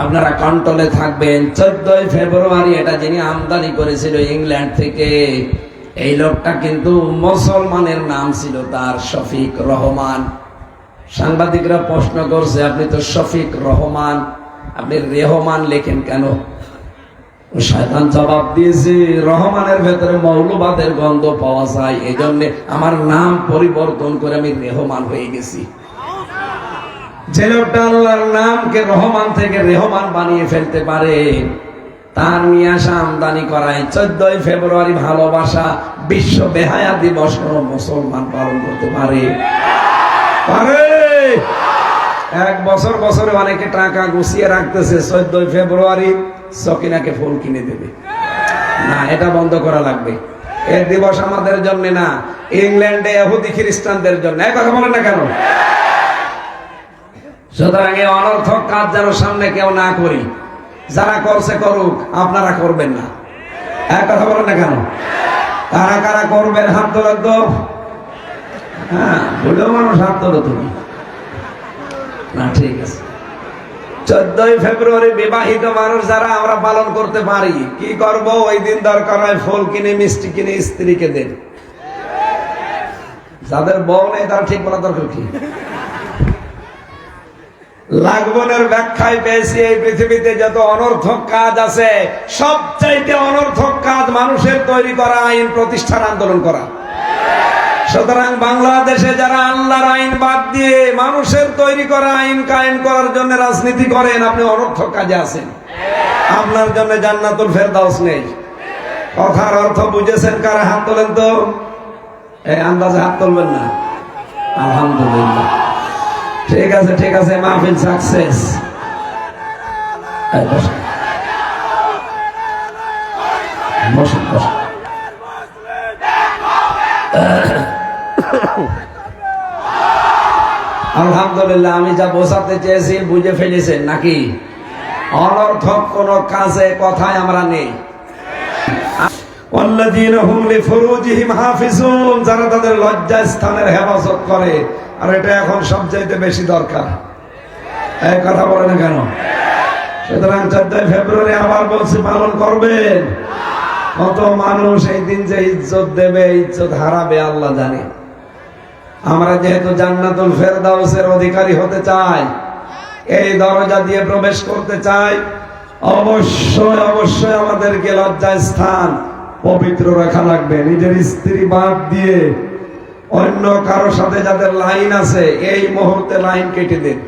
আপনারা কন্ট্রোলে থাকবেন। 14 ফেব্রুয়ারি এটা যিনি আমদানি করেছিল ইংল্যান্ড থেকে, এই লোকটা কিন্তু মুসলমানের নাম ছিল তার শফিক রহমান। সাংবাদিকরা প্রশ্ন করছে, আপনি তো শফিক রহমান, আপনি রেহমান লেখেন কেন? শয়তান জবাব দিয়েছে, রহমানের ভেতরে মৌলবাদের গন্ধ পাওয়া যায়, এই জন্য আমার নাম পরিবর্তন করে আমি রেহমান হয়ে গেছি। যে লোকটা আল্লাহর নামকে রহমান থেকে রেহমান বানিয়ে ফেলতে পারে, তার নিয়ে আসা আমদানি করায় 14 ফেব্রুয়ারি ভালোবাসা বিশ্ব বেহায়া দিবস কোন মুসলমান পালন করতে পারে? এক বছর বছরে অনেকে টাকা গুছিয়ে রাখতেছে, 14 ফেব্রুয়ারি সকিনাকে ফুল কিনে দেবে। না, এটা বন্ধ করা লাগবে। এই দিবস আমাদের জন্য না, ইংল্যান্ডে ইহুদি খ্রিস্টানদের জন্য। এই কথা বলেন না কেন? সুতরাং এই অনর্থক কাজ যেন সামনে কেউ না করি। যারা করছে করুক, আপনারা করবেন না। এক কথা বলেন না কেন? কারা কারা করবেন হাত তোলেন তো। হ্যাঁ, বলেও মানুষ হাত তোলো তুমি না, ঠিক আছে। 14 ফেব্রুয়ারি বিবাহিত মানুষ যারা আমরা পালন করতে পারি, কি করব? ওই দিন দরকার হয় ফুল কিনে মিষ্টি কিনে স্ত্রীকে দেন। যাদের বউ নেই তারা ঠিক বলা দরকার কি? লাগবনের ব্যাখ্যায় পেয়েছি, এই পৃথিবীতে যত অনর্থক কাজ আছে, সবচাইতে অনর্থক কাজ মানুষের তৈরি করা আইন প্রতিষ্ঠার আন্দোলন করা। সুতরাং বাংলাদেশে যারা আল্লাহর আইন বাদ দিয়ে মানুষের তৈরি করা আইন কায়েম করার জন্য রাজনীতি করেন, আপনি অনর্থক কাজে আছেন। আপনার জন্য জান্নাতুল ফেরদাউস নেই। কথার অর্থ বুঝেছেন? কারা হাত তোলেন তো। এই আন্দাজে হাত তুলবেন না। আলহামদুলিল্লাহ, ঠিক আছে, ঠিক আছে, মাহফিল সাকসেস। বসুন বসুন। আলহামদুলিল্লাহ, আমি যা বোঝাতে চেয়েছি বুঝে ফেলেছেন নাকি? অনর্থক কোন কাজে কথায় আমরা নেই। যারা তাদের লজ্জা স্থানের হেফাজত করে, আর এটা এখন সবচাইতে বেশি দরকার। এই কথা বলে না কেন? সুতরাং 14 ফেব্রুয়ারি আবার বলছি, পালন করবেন। কত মানুষ এই দিন যে ইজ্জত দেবে, ইজ্জত হারাবে আল্লাহ জানে। আমরা যেহেতু জান্নাতুল ফেরদাউসের অধিকারী হতে চাই, এই দরজা দিয়ে প্রবেশ করতে চাই, অবশ্যই অবশ্যই আমাদেরকে লজ্জা স্থান পবিত্র রাখা লাগবে। নিজের স্ত্রী বাদ দিয়ে অন্য কারো সাথে যাদের লাইন আছে, এই মুহূর্তে লাইন কেটে দিন।